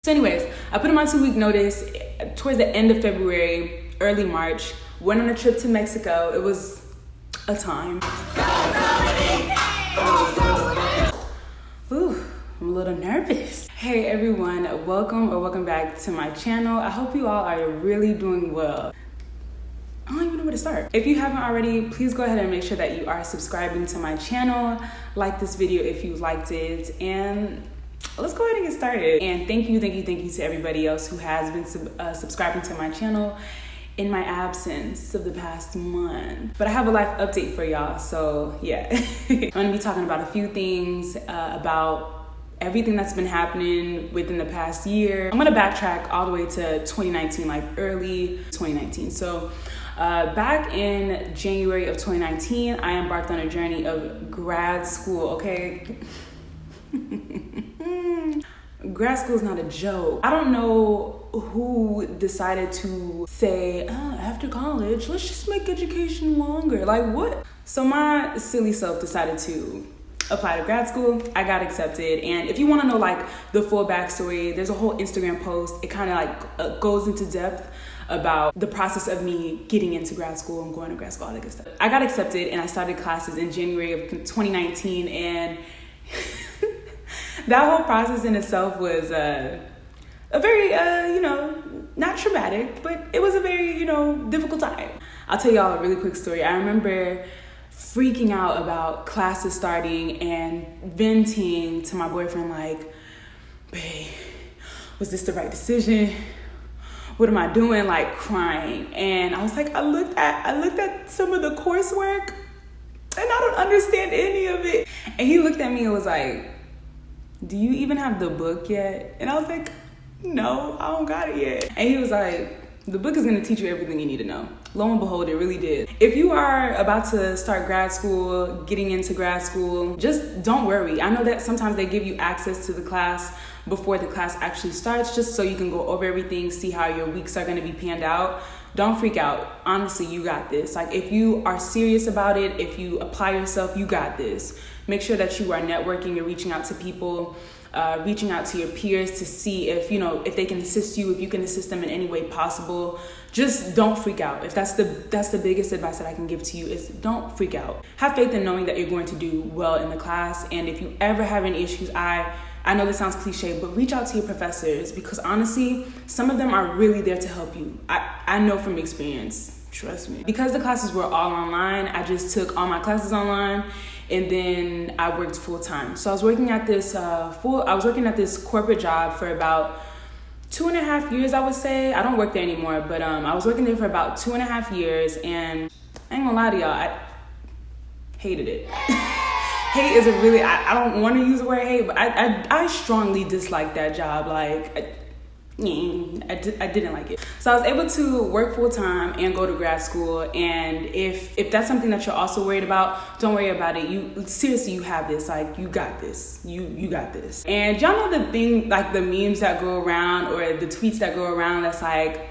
So anyways, I put in my 2-week notice towards the end of February, early March, went on a trip to Mexico. It was a time. Ooh, I'm a little nervous. Hey everyone, welcome back to my channel. I hope you all are really doing well. I don't even know where to start. If you haven't already, please go ahead and make sure that you are subscribing to my channel. Like this video if you liked it, and let's go ahead and get started. And thank you to everybody else who has been subscribing to my channel in my absence of the past month. But I have a life update for y'all, so yeah. I'm gonna be talking about a few things, about everything that's been happening within the past year. I'm gonna backtrack all the way to 2019, like early 2019. So back in January of 2019, I embarked on a journey of grad school, okay? Grad school is not a joke. I don't know who decided to say, after college, let's just make education longer. Like, what? So my silly self decided to apply to grad school. I got accepted. And if you want to know like the full backstory, there's a whole Instagram post. It kind of like goes into depth about the process of me getting into grad school and going to grad school, all that good stuff. I got accepted and I started classes in January of 2019, and that whole process in itself was a very, not traumatic, but it was a very, difficult time. I'll tell y'all a really quick story. I remember freaking out about classes starting and venting to my boyfriend like, babe, was this the right decision? What am I doing? Like crying. And I was like, I looked at some of the coursework and I don't understand any of it. And he looked at me and was like, do you even have the book yet? And I was like, no, I don't got it yet. And he was like, the book is gonna teach you everything you need to know. Lo and behold, it really did. If you are about to start grad school, getting into grad school, just don't worry. I know that sometimes they give you access to the class before the class actually starts, just so you can go over everything, see how your weeks are gonna be panned out. Don't freak out. Honestly, you got this. Like, if you are serious about it, if you apply yourself, you got this. Make sure that you are networking and reaching out to people, reaching out to your peers to see if they can assist you, if you can assist them in any way possible. Just don't freak out. If that's the biggest advice that I can give to you, is don't freak out. Have faith in knowing that you're going to do well in the class. And if you ever have any issues, I know this sounds cliche, but reach out to your professors, because honestly, some of them are really there to help you. I know from experience, trust me. Because the classes were all online, I just took all my classes online, and then I worked full time. So I was working at this corporate job for about 2.5 years, I would say. I don't work there anymore, but I was working there for about 2.5 years, and I ain't gonna lie to y'all, I hated it. Hate is I don't want to use the word hate, but I strongly dislike that job. Like, I didn't like it. So I was able to work full time and go to grad school. And if that's something that you're also worried about, don't worry about it. You have this. Like, you got this. You got this. And y'all know the thing, like the memes that go around or the tweets that go around that's like,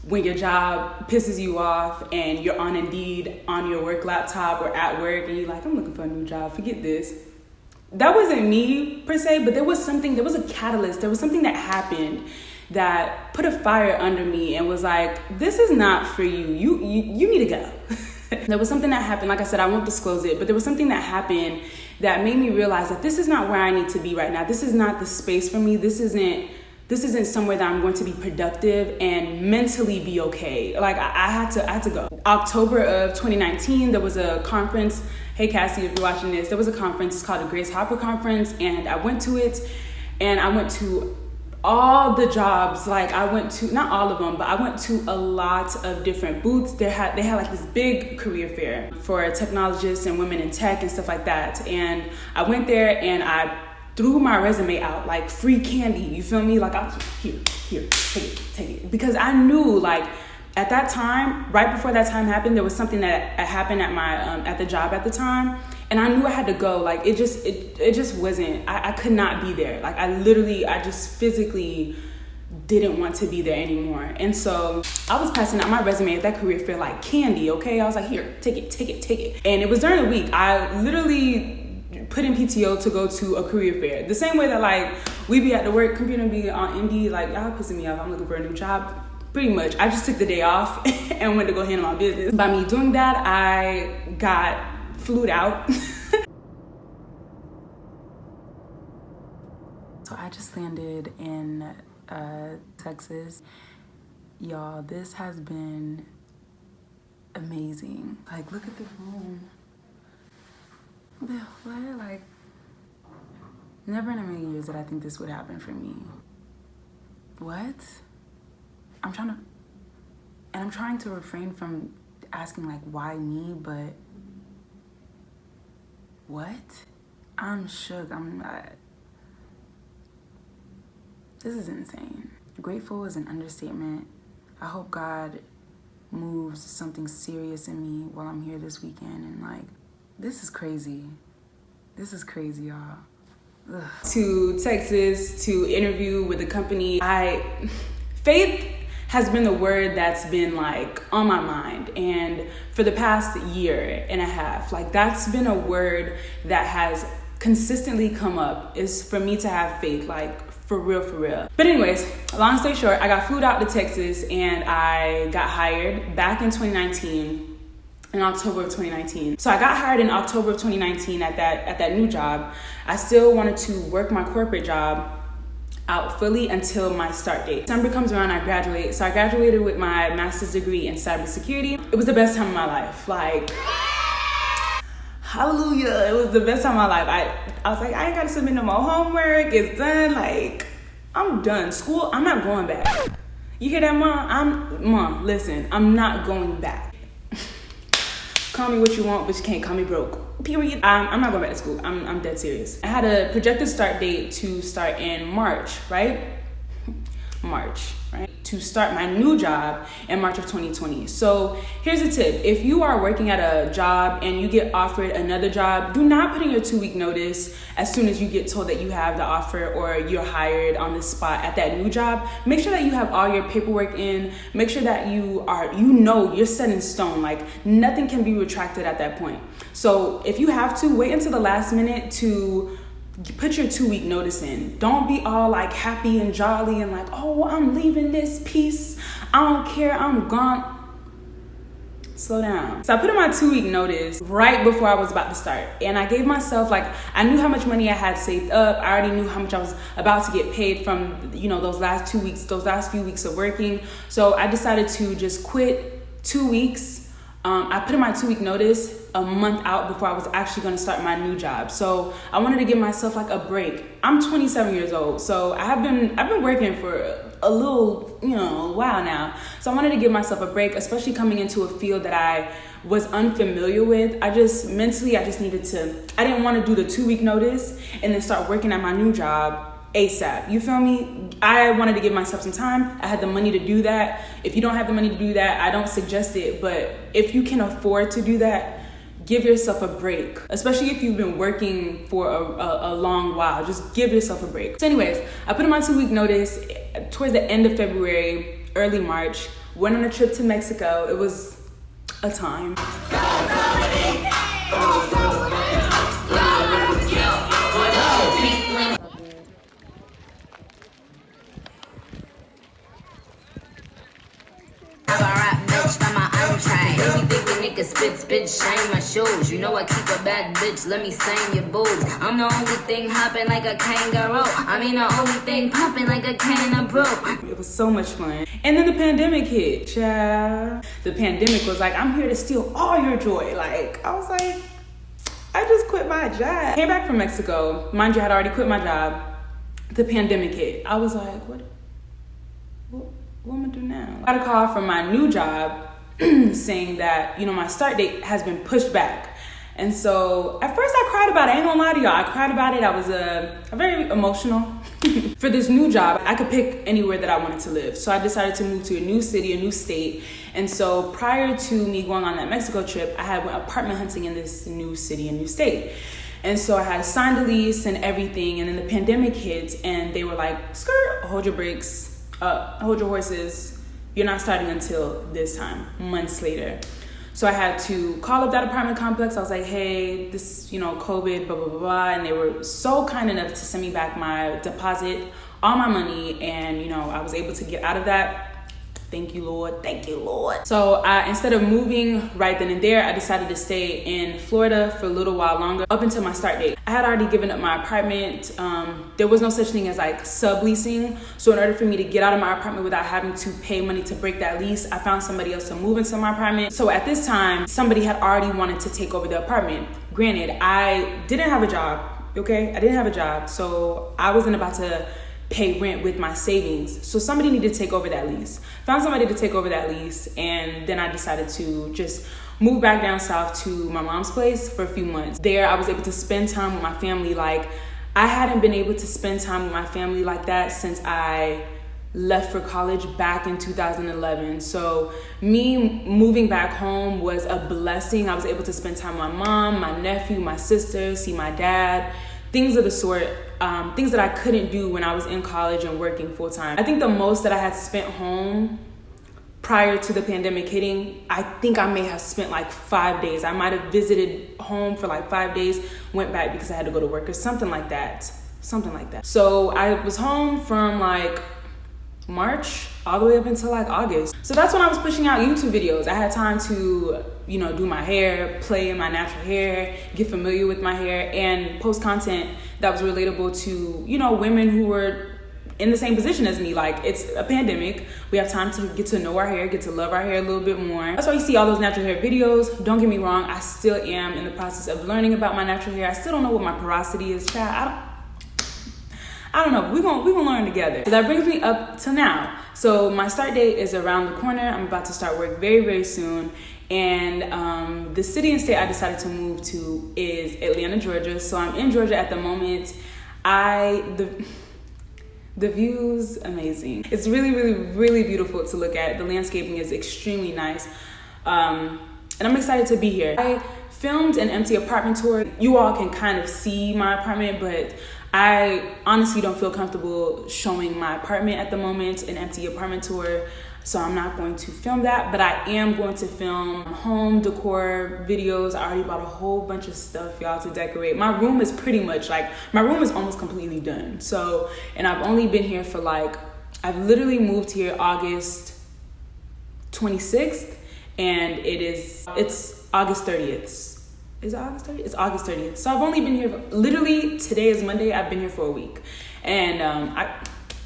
when your job pisses you off and you're on Indeed on your work laptop or at work and you're like, I'm looking for a new job, forget this. That wasn't me per se, but there was a catalyst. There was something that happened that put a fire under me and was like, this is not for you. You need to go. There was something that happened. Like I said, I won't disclose it, but there was something that happened that made me realize that this is not where I need to be right now. This is not the space for me. This isn't somewhere that I'm going to be productive and mentally be okay. Like, I had to go. October of 2019, there was a conference. Hey Cassie, if you're watching this, there was a conference. It's called the Grace Hopper Conference, and I went to it, and I went to all the jobs. Like, I went to, not all of them, but I went to a lot of different booths. They had like this big career fair for technologists and women in tech and stuff like that. And I went there and I threw my resume out like free candy, you feel me? Like, I was here, take it. Because I knew, like, at that time, right before that time happened, there was something that happened at my at the job at the time, and I knew I had to go. Like, it just wasn't, I could not be there. Like, I just physically didn't want to be there anymore. And so I was passing out my resume at that career fair like candy, okay? I was like, here, take it. And it was during the week. I literally put in PTO to go to a career fair. The same way that like We be at the work, computer be on Indeed, like, y'all pissing me off. I'm looking for a new job. Pretty much, I just took the day off and went to go handle my business. By me doing that, I got flued out. So I just landed in Texas. Y'all, this has been amazing. Like, look at the room. What? Like, never in a million years did I think this would happen for me. What? I'm trying to refrain from asking, like, why me, but what? I'm shook. This is insane. Grateful is an understatement. I hope God moves something serious in me while I'm here this weekend, and like, this is crazy. This is crazy, y'all. Ugh. To Texas to interview with the company. Faith has been the word that's been like on my mind, and for the past year and a half, like that's been a word that has consistently come up, is for me to have faith, like for real. But anyways, long story short, I got flew out to Texas and I got hired back in 2019, in October of 2019. So I got hired in October of 2019 at that new job. I still wanted to work my corporate job out fully until my start date. December comes around, I graduate. So I graduated with my master's degree in cybersecurity. It was the best time of my life. Like, hallelujah, it was the best time of my life. I was like, I ain't gotta submit no more homework, it's done. Like, I'm done. School, I'm not going back. You hear that, Mom? Mom, listen, I'm not going back. Call me what you want, but you can't call me broke. Period. I'm not going back to school. I'm dead serious. I had a projected start date to start in March, right? To start my new job in March of 2020. So here's a tip. If you are working at a job and you get offered another job, do not put in your 2-week notice as soon as you get told that you have the offer or you're hired on the spot at that new job. Make sure that you have all your paperwork in. Make sure that you're set in stone. Like, nothing can be retracted at that point. So if you have to, wait until the last minute to put your 2-week notice in. Don't be all like happy and jolly and like, oh, I'm leaving this piece. I don't care, I'm gone. Slow down. So I put in my 2-week notice right before I was about to start. And I gave myself, like, I knew how much money I had saved up. I already knew how much I was about to get paid from, those last 2 weeks, those last few weeks of working. So I decided to just quit 2 weeks. I put in my 2-week notice a month out before I was actually going to start my new job. So I wanted to give myself like a break. I'm 27 years old, so I've been working for a little, while now. So I wanted to give myself a break, especially coming into a field that I was unfamiliar with. I didn't want to do the 2-week notice and then start working at my new job ASAP. You feel me? I wanted to give myself some time. I had the money to do that. If you don't have the money to do that, I don't suggest it. But if you can afford to do that, give yourself a break. Especially if you've been working for a long while. Just give yourself a break. So anyways, I put in my 2-week notice towards the end of February, early March. Went on a trip to Mexico. It was a time. Spit, shame my shoes. You know I keep a bad bitch, let me sing your boobs. I'm the only thing hopping like a kangaroo. I mean the only thing popping like a can of brew. It was so much fun. And then the pandemic hit, child. The pandemic was like, I'm here to steal all your joy. Like, I was like, I just quit my job. Came back from Mexico. Mind you, I had already quit my job. The pandemic hit. I was like, what am I gonna do now? I got a call from my new job saying that, my start date has been pushed back. And so at first I cried about it. I ain't gonna lie to y'all. I cried about it. I was very emotional. For this new job, I could pick anywhere that I wanted to live. So I decided to move to a new city, a new state. And so prior to me going on that Mexico trip, I had went apartment hunting in this new city, a new state. And so I had signed a lease and everything. And then the pandemic hit and they were like, skirt, hold your brakes, hold your horses. You're not starting until this time, months later. So I had to call up that apartment complex. I was like, hey, this, COVID, blah, blah, blah, blah. And they were so kind enough to send me back my deposit, all my money. And, I was able to get out of that. Thank you, Lord. Thank you, Lord. So instead of moving right then and there, I decided to stay in Florida for a little while longer up until my start date. I had already given up my apartment. There was no such thing as like subleasing. So in order for me to get out of my apartment without having to pay money to break that lease, I found somebody else to move into my apartment. So at this time, somebody had already wanted to take over the apartment. Granted, I didn't have a job, okay? I didn't have a job. So I wasn't about to pay rent with my savings. So somebody needed to take over that lease. Found somebody to take over that lease, and then I decided to just move back down south to my mom's place for a few months. There, I was able to spend time with my family. Like, I hadn't been able to spend time with my family like that since I left for college back in 2011. So me moving back home was a blessing. I was able to spend time with my mom, my nephew, my sister, see my dad, things of the sort, things that I couldn't do when I was in college and working full time. I think the most that I had spent home prior to the pandemic hitting, I think I may have spent like 5 days. I might have visited home for like 5 days, went back because I had to go to work or something like that. So I was home from like March all the way up until like August. So that's when I was pushing out YouTube videos. I had time to, do my hair, play in my natural hair, get familiar with my hair, and post content that was relatable to, women who were in the same position as me. Like, it's a pandemic. We have time to get to know our hair, get to love our hair a little bit more. That's why you see all those natural hair videos. Don't get me wrong. I still am in the process of learning about my natural hair. I still don't know what my porosity is, child. I don't know, but we're gonna learn together. So that brings me up to now. So my start date is around the corner. I'm about to start work very, very soon. And the city and state I decided to move to is Atlanta, Georgia. So I'm in Georgia at the moment. The view's amazing. It's really, really, really beautiful to look at. The landscaping is extremely nice. And I'm excited to be here. I filmed an empty apartment tour. You all can kind of see my apartment, but I honestly don't feel comfortable showing my apartment at the moment, an empty apartment tour. So I'm not going to film that, but I am going to film home decor videos. I already bought a whole bunch of stuff, y'all, to decorate. My room is almost completely done. So, and I've only been here for I've literally moved here August 26th, and it's August 30th. Is it August 30th? It's August 30th. So I've only been here, literally today is Monday, I've been here for a week. And I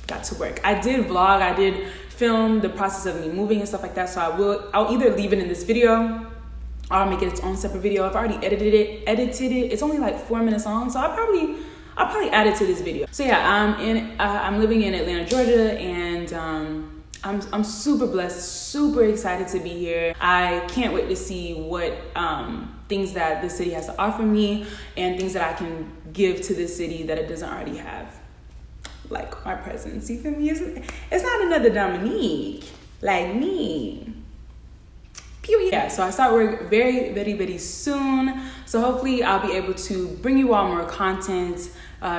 got to work. I did vlog, I did film the process of me moving and stuff like that. So I'll either leave it in this video or I'll make it its own separate video. I've already edited it. It's only like 4 minutes long, so I'll probably add it to this video. So yeah, I'm living in Atlanta, Georgia, and I'm super blessed, super excited to be here. I can't wait to see what things that the city has to offer me and things that I can give to the city that it doesn't already have. Like my presence, you feel me? It's not another Dominique like me. Period. Yeah, so I start work very, very, very soon. So hopefully I'll be able to bring you all more content,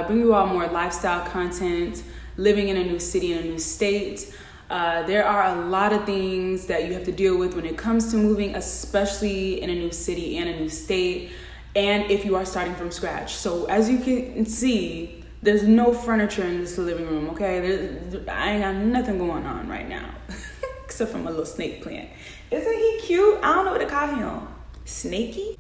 bring you all more lifestyle content, living in a new city, in a new state. There are a lot of things that you have to deal with when it comes to moving, especially in a new city and a new state, and if you are starting from scratch. So as you can see, there's no furniture in this living room, okay? I ain't got nothing going on right now, except for my little snake plant. Isn't he cute? I don't know what to call him. Snaky?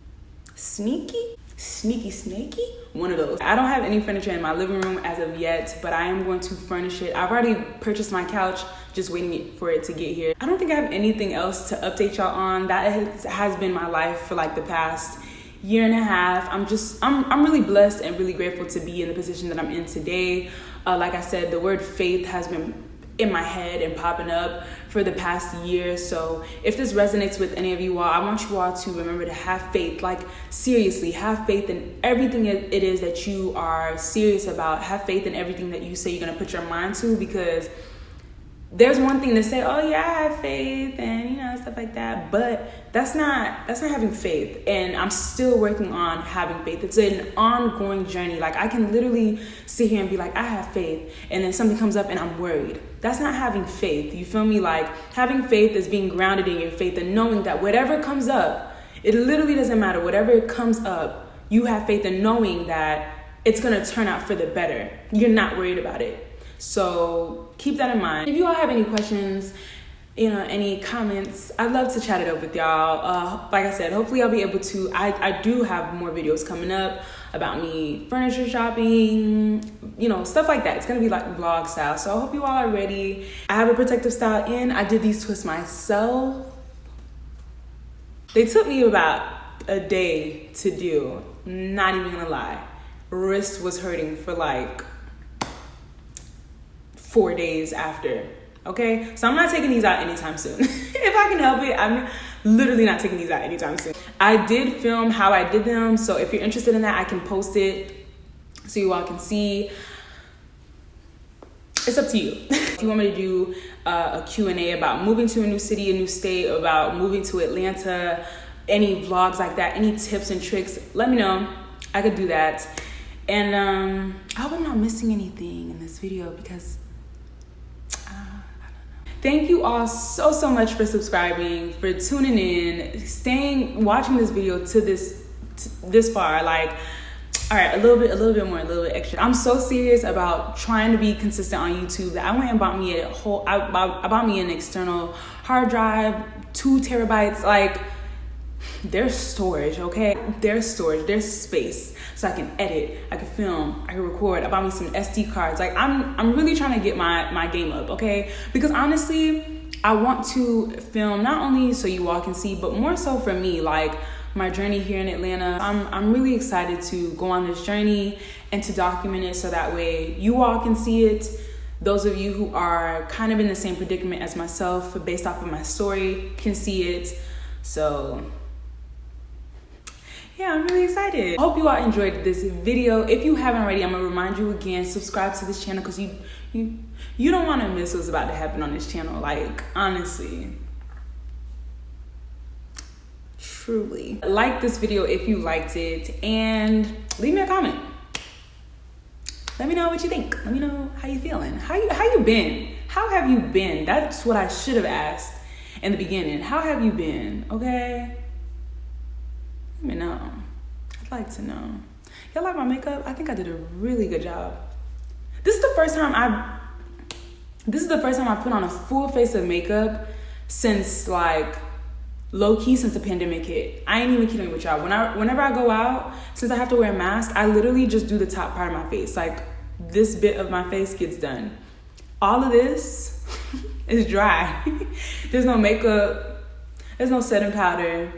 Sneaky? Sneaky snaky? One of those. I don't have any furniture in my living room as of yet, but I am going to furnish it. I've already purchased my couch, just waiting for it to get here. I don't think I have anything else to update y'all on. That has been my life for the past year and a half. I'm really blessed and really grateful to be in the position that I'm in today. Like I said, the word faith has been in my head and popping up for the past year. So if this resonates with any of you all, I want you all to remember to have faith. Seriously, have faith in everything it is that you are serious about. Have faith in everything that you say you're going to put your mind to, because there's one thing to say, oh yeah, I have faith and, you know, stuff like that, but that's not having faith. And I'm still working on having faith. It's an ongoing journey. Like, I can literally sit here and be like, I have faith, and then something comes up and I'm worried. That's not having faith. You feel me? Like, having faith is being grounded in your faith and knowing that whatever comes up, it literally doesn't matter. Whatever comes up, you have faith in knowing that it's going to turn out for the better. You're not worried about it. So keep that in mind. If you all have any questions, you know, any comments, I'd love to chat it up with y'all. Like I said, hopefully I'll be able to, I do have more videos coming up about me furniture shopping, you know, stuff like that. It's going to be like vlog style. So I hope you all are ready. I have a protective style in. I did these twists myself. They took me about a day to do. Not even gonna lie. Wrist was hurting for like 4 days after. Okay, so I'm not taking these out anytime soon. If I can help it, I'm literally not taking these out anytime soon. I did film how I did them, so if you're interested in that, I can post it so you all can see. It's up to you. If you want me to do a Q&A about moving to a new city, a new state, about moving to Atlanta, any vlogs like that, any tips and tricks, let me know. I could do that. And I hope I'm not missing anything in this video because I don't know. Thank you all so much for subscribing, for tuning in, watching this video to this far. Like, all right, a little bit more, a little bit extra. I'm so serious about trying to be consistent on YouTube that I went and bought me I bought me an external hard drive, 2 terabytes. Like, there's storage, okay? There's storage, there's space, so I can edit, I can film, I can record. I bought me some SD cards. Like, I'm really trying to get my game up, okay? Because honestly, I want to film not only so you all can see, but more so for me, like my journey here in Atlanta. I'm really excited to go on this journey and to document it so that way you all can see it. Those of you who are kind of in the same predicament as myself, based off of my story, can see it. So yeah, I'm really excited. I hope you all enjoyed this video. If you haven't already, I'm gonna remind you again, subscribe to this channel because you don't want to miss what's about to happen on this channel. Like, honestly, truly. Like this video if you liked it, and leave me a comment. Let me know what you think. Let me know how you feeling. How you been? How have you been? That's what I should have asked in the beginning. How have you been? Okay. Let me know. I'd like to know. Y'all like my makeup? I think I did a really good job. This is the first time I put on a full face of makeup since, like, low-key since the pandemic hit. I ain't even kidding with y'all. Whenever I go out, since I have to wear a mask, I literally just do the top part of my face. Like, this bit of my face gets done. All of this is dry. There's no makeup. There's no setting powder.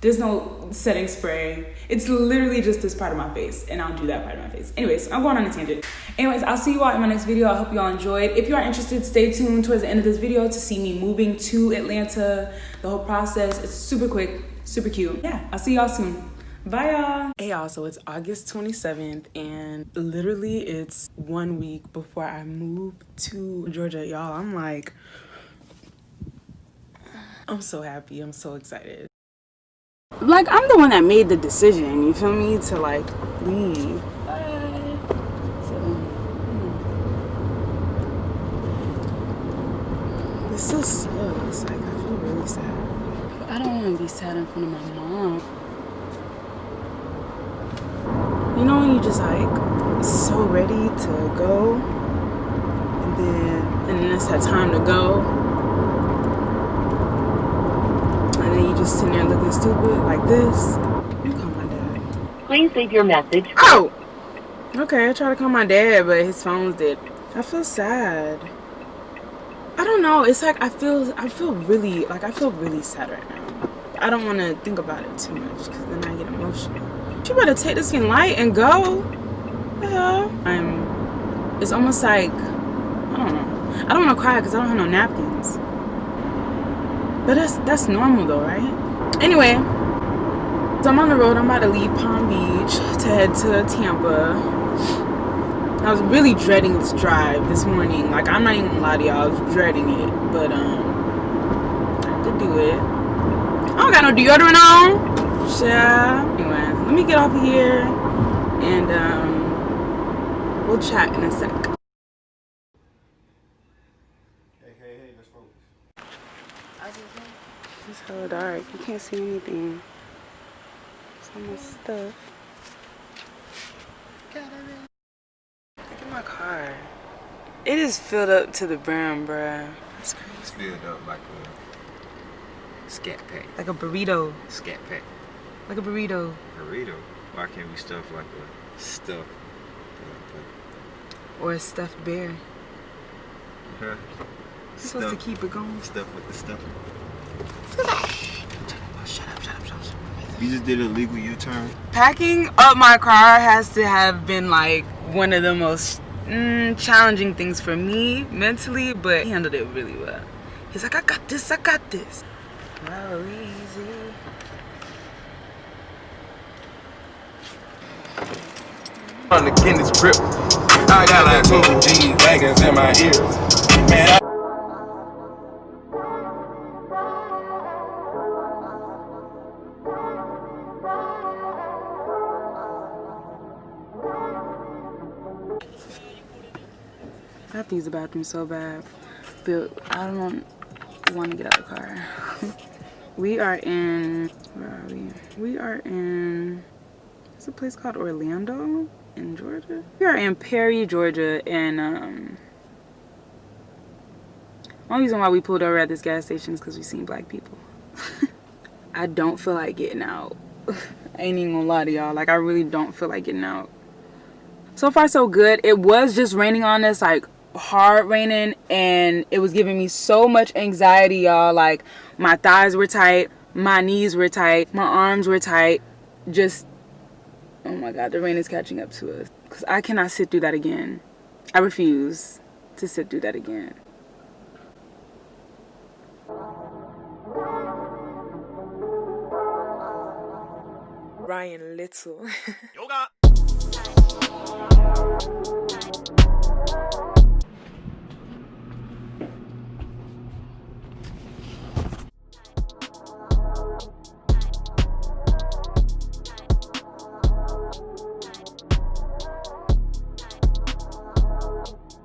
There's no setting spray. It's literally just this part of my face, and I'll do that part of my face. Anyways, I'm going on a tangent. Anyways, I'll see you all in my next video. I hope you all enjoyed. If you are interested, stay tuned towards the end of this video to see me moving to Atlanta, the whole process. It's super quick, super cute. Yeah, I'll see y'all soon. Bye, y'all. Hey, y'all, so it's August 27th, and literally it's 1 week before I move to Georgia. Y'all, I'm so happy. I'm so excited. Like, I'm the one that made the decision, you feel me, to like leave. This still sucks. Like, I feel really sad. But I don't want to be sad in front of my mom. You know when you just like so ready to go, and then it's that time to go. And then you just sitting there looking stupid like this. You call my dad. Please leave your message. Oh! Okay, I tried to call my dad, but his phone's dead. I feel sad. I don't know. It's like I feel really sad right now. I don't want to think about it too much because then I get emotional. You better take this in light and go. Yeah. It's almost like, I don't know. I don't want to cry because I don't have no napkins. But that's normal though, right? Anyway, so I'm on the road. I'm about to leave Palm Beach to head to Tampa. I was really dreading this drive this morning. Like, I'm not even gonna lie to y'all, I was dreading it. But, I had to do it. I don't got no deodorant on. Yeah. Anyway, let me get off of here. And, we'll chat in a sec. Hey, let's focus. It's hella dark. You can't see anything. So much stuff. Look at my car. It is filled up to the brim, bruh. That's crazy. It's filled up like a scat pack. Like a burrito. Scat pack. Like a burrito. Burrito. Why can't we stuff like a stuff? Or a stuffed bear. Huh? You're supposed to keep it going. Stuff with the stuff. Shut up. You just did a legal U-turn. Packing up my car has to have been like one of the most challenging things for me mentally, but he handled it really well. He's like, I got this. Well, easy. On the Guinness grip, I got like 2 G wagons in my ears. Man, I have to use the bathroom so bad, but I don't want to get out of the car. We are in, where are we? We are in, it's a place called Orlando in Georgia. We are in Perry, Georgia, and only reason why we pulled over at this gas station is because we seen black people. I don't feel like getting out. I ain't even gonna lie to y'all. Like, I really don't feel like getting out. So far, so good. It was just raining on us, like hard raining, and it was giving me so much anxiety, y'all. Like, my thighs were tight, my knees were tight, my arms were tight. Just, oh my God, the rain is catching up to us. Because I cannot sit through that again. I refuse to sit through that again. Ryan Little. yoga.